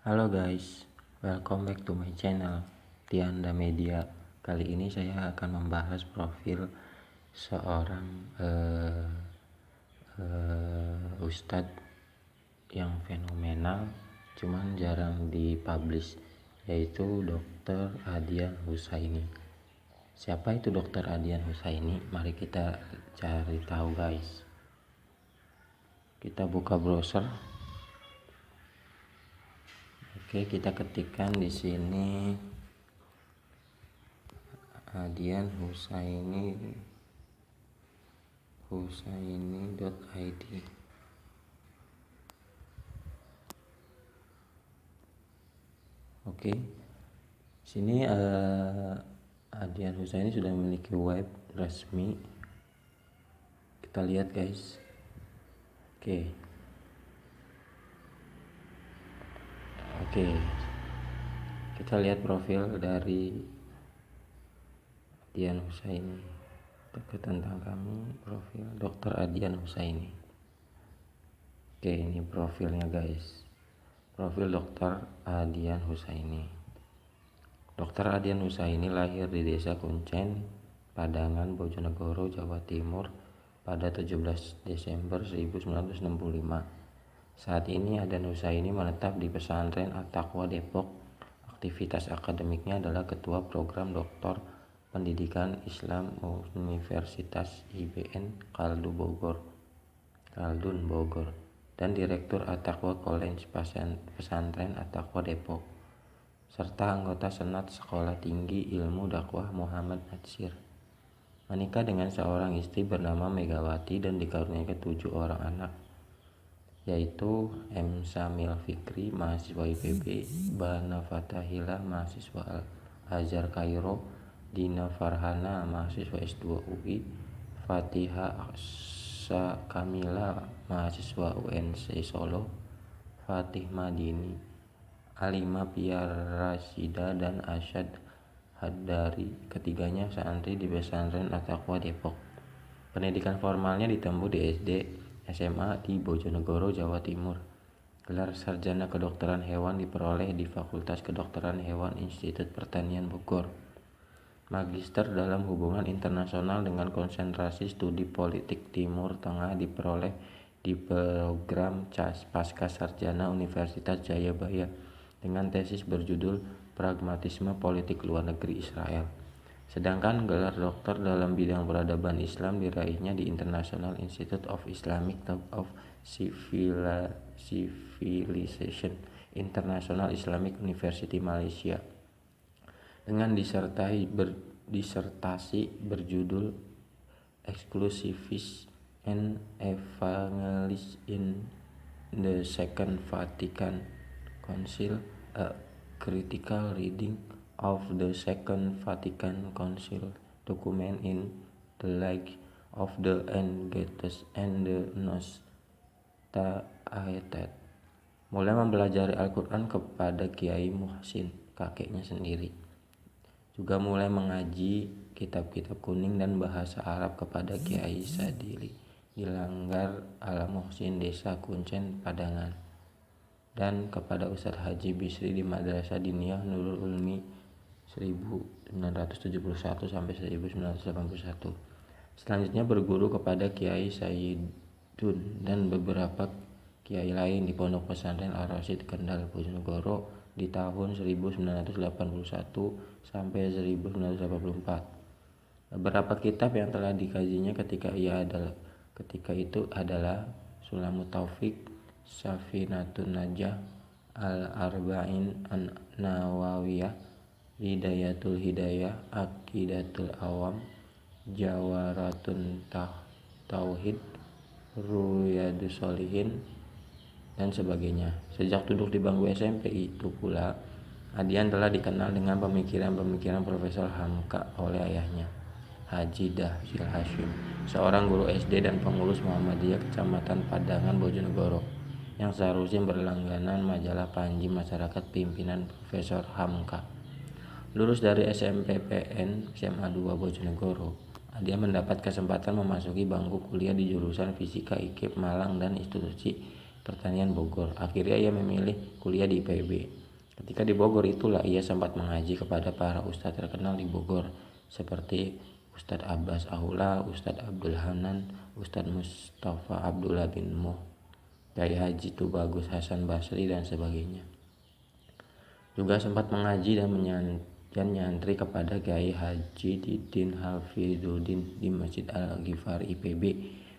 Halo guys, welcome back to my channel Tianda Media. Kali ini saya akan membahas profil seorang ustadz yang fenomenal, cuman jarang dipublish, yaitu Dr. Adian Husaini. Siapa itu Dr. Adian Husaini? Mari kita cari tahu guys. Kita buka browser. Oke, kita ketikkan di sini Adian Husaini.id. Oke, sini Adian Husaini sudah memiliki web resmi. Kita lihat guys. Oke, kita lihat profil dari Adian Husaini. Tentang kami, profil Dr. Adian Husaini. Oke, ini profilnya guys. Profil Dr. Adian Husaini. Dr. Adian Husaini lahir di Desa Kuncen, Padangan, Bojonegoro, Jawa Timur pada 17 Desember 1965. Saat ini Adian Husaini menetap di Pesantren At-Taqwa Depok. Aktivitas akademiknya adalah Ketua Program Doktor Pendidikan Islam Universitas IBN Khaldun Bogor dan Direktur At-Taqwa College Pesantren At-Taqwa Depok, serta anggota Senat Sekolah Tinggi Ilmu Dakwah Muhammad Natsir. Menikah dengan seorang istri bernama Megawati dan dikaruniai 7 orang anak, yaitu M. Samil Fikri, mahasiswa IPB, Bana Fatahila, mahasiswa Al-Azhar Kairo, Dina Farhana, mahasiswa S2 UI, Fatiha Aksa Kamila, mahasiswa UNC Solo, Fatih Madini, Alima Piar Rasida, dan Asyad Haddari. Ketiganya santri di Pesantren At-Taqwa Depok. Pendidikan formalnya ditempuh di SD, SMA di Bojonegoro, Jawa Timur. Gelar sarjana kedokteran hewan diperoleh di Fakultas Kedokteran Hewan Institut Pertanian Bogor. Magister dalam hubungan internasional dengan konsentrasi studi politik Timur Tengah diperoleh di program Pasca Sarjana Universitas Jayabaya dengan tesis berjudul Pragmatisme Politik Luar Negeri Israel. Sedangkan gelar doktor dalam bidang peradaban Islam diraihnya di International Institute of Islamic Thought of Civilization, International Islamic University Malaysia, dengan disertasi berjudul Exclusivism and Evangelism in the Second Vatican Council, a critical reading of the Second Vatican Council document in the light of the Angetes and the Nosta'atet. Mulai mempelajari Al-Quran kepada Kiai Muhsin, kakeknya sendiri. Juga mulai mengaji kitab-kitab kuning dan bahasa Arab kepada Kiai Sadili di Langgar Al-Muhsin, Desa Kuncen, Padangan, dan kepada Ustadz Haji Bisri di Madrasah Diniyah Nurul Ulmi 1971 sampai 1981. Selanjutnya berguru kepada Kiai Sayyidun dan beberapa kiai lain di Pondok Pesantren Al-Rasyid Kendal, Bojonegoro di tahun 1981 sampai 1984. Beberapa kitab yang telah dikajinya ketika itu adalah Sulamut Taufik, Safinatun Najah, Al-Arba'in An-Nawawiyah, Hidayatul Hidayah, Aqidatul Awam, Jawaratun Tauhid, Ruyadus Sholihin, dan sebagainya. Sejak duduk di bangku SMP itu pula, Adian telah dikenal dengan pemikiran-pemikiran Profesor Hamka oleh ayahnya, Haji Dahsyil Hashim, seorang guru SD dan pengurus Muhammadiyah Kecamatan Padangan, Bojonegoro, yang seharusnya berlangganan majalah Panji Masyarakat pimpinan Profesor Hamka. Lulus dari SMPPN SMA 2 Bojonegoro, Adian mendapat kesempatan memasuki bangku kuliah di jurusan Fisika IKIP Malang dan Institusi Pertanian Bogor. Akhirnya ia memilih kuliah di IPB. Ketika di Bogor itulah ia sempat mengaji kepada para ustadz terkenal di Bogor seperti Ustadz Abbas Aula, Ustadz Abdul Hanan, Ustadz Mustafa Abdullah bin Muh, Kiai Haji Tubagus Hasan Basri dan sebagainya. Juga sempat mengaji dan nyantri kepada Kiai Haji Didin Hafidzuddin di Masjid Al-Ghifari IPB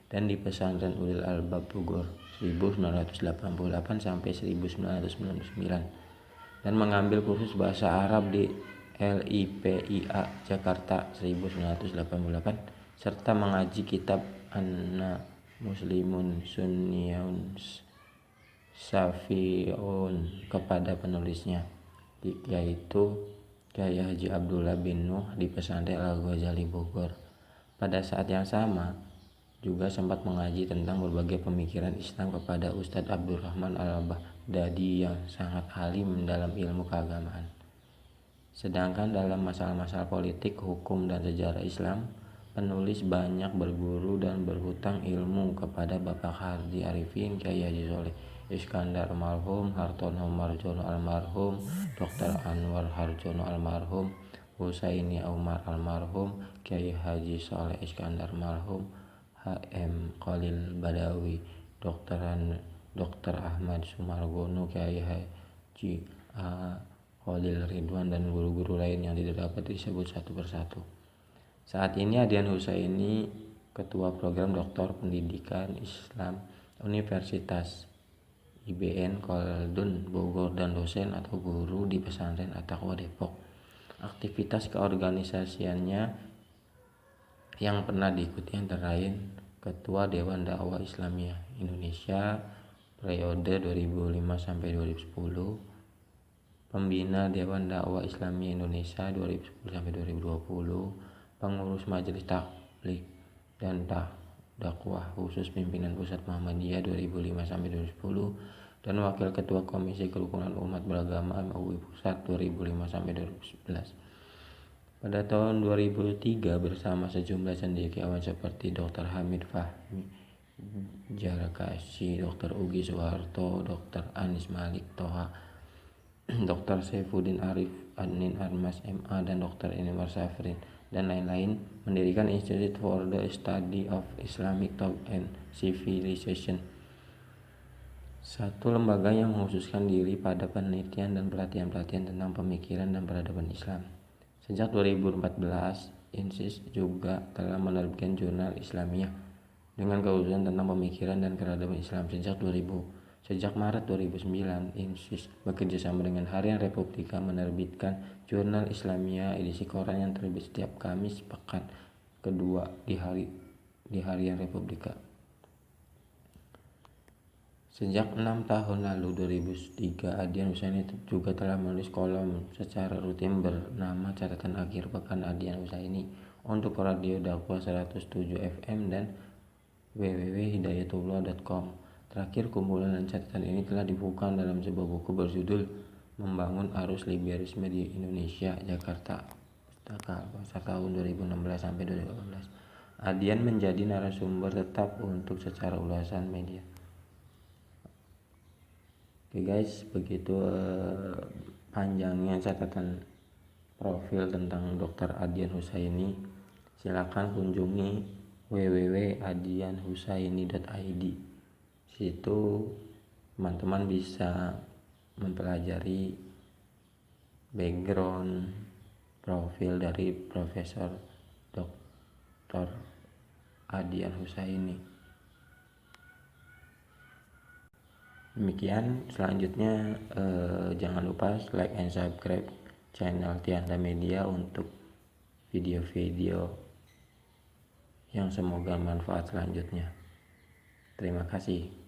dan di Pesantren Ulil Albab Bogor 1988 sampai 1999 dan mengambil kursus bahasa Arab di LIPIA Jakarta 1988 serta mengaji kitab Anna Muslimun Sunniyun Syafi'un kepada penulisnya, yaitu Kiai Haji Abdullah bin Nuh di Pesantren Al-Ghazali Bogor. Pada saat yang sama juga sempat mengaji tentang berbagai pemikiran Islam kepada Ustadz Abdurrahman Al-Baghdadi yang sangat alim dalam ilmu keagamaan. Sedangkan dalam masalah-masalah politik, hukum, dan sejarah Islam, penulis banyak berguru dan berhutang ilmu kepada Bapak Hardi Arifin, Kiai Haji Soleh Iskandar almarhum, Hartono Marjono almarhum, Dr. Anwar Harjono almarhum, Husaini Umar almarhum, Kiai Haji Soleh Iskandar almarhum, HM Khalil Badawi, Dr. Ahmad Sumargono, Kiai Haji Khalil Ridwan, dan guru-guru lain yang tidak dapat disebut satu persatu. Saat ini Adian Husaini Ketua Program Doktor Pendidikan Islam Universitas IBN Khaldun Bogor dan dosen atau guru di Pesantren At-Taqwa Depok. Aktivitas keorganisasiannya yang pernah diikuti antara lain Ketua Dewan Dakwah Islamiyah Indonesia periode 2005 sampai 2010, Pembina Dewan Dakwah Islamiyah Indonesia 2010 sampai 2020, Pengurus Majelis Tabligh dan Dakwah Khusus Pimpinan Pusat Muhammadiyah 2005 sampai 2010, dan Wakil Ketua Komisi Kerukunan Umat Beragama MUI Pusat 2005 sampai 2011. Pada tahun 2003 bersama sejumlah cendekiawan seperti Dr. Hamid Fahmi Jarakasih, Dr. Ugi Soeharto, Dr. Anis Malik Toha, Dr. Saifuddin Arif Adnin Armas MA, dan Dr. Enwar Safrin dan lain-lain mendirikan Institute for the Study of Islamic Thought and Civilization, satu lembaga yang mengkhususkan diri pada penelitian dan pelatihan-pelatihan tentang pemikiran dan peradaban Islam. Sejak 2014, INSIS juga telah menerbitkan jurnal Islamiyah dengan kekhususan tentang pemikiran dan peradaban Islam. Sejak Maret 2009, INSIS bekerjasama dengan Harian Republika menerbitkan Jurnal Islamiyah edisi koran yang terbit setiap Kamis pekan kedua di Harian Republika. Sejak 6 tahun lalu 2003, Adian Husaini juga telah menulis kolom secara rutin bernama Catatan Akhir Pekan Adian Husaini untuk Radio Dakwah 107 FM dan www.hidayatullah.com. Terakhir, kumpulan dan catatan ini telah dibukukan dalam sebuah buku berjudul Membangun Arus Liberalisme di Indonesia, Jakarta, tahun 2016 sampai 2018. Adian menjadi narasumber tetap untuk secara ulasan media. Oke guys, begitu panjangnya catatan profil tentang Dr. Adian Husaini. Silakan kunjungi www.adianhusaini.id. Situ teman-teman bisa mempelajari background profil dari Profesor Dr. Adian Husaini. Demikian, selanjutnya jangan lupa like and subscribe channel Tianda Media untuk video-video yang semoga manfaat selanjutnya. Terima kasih.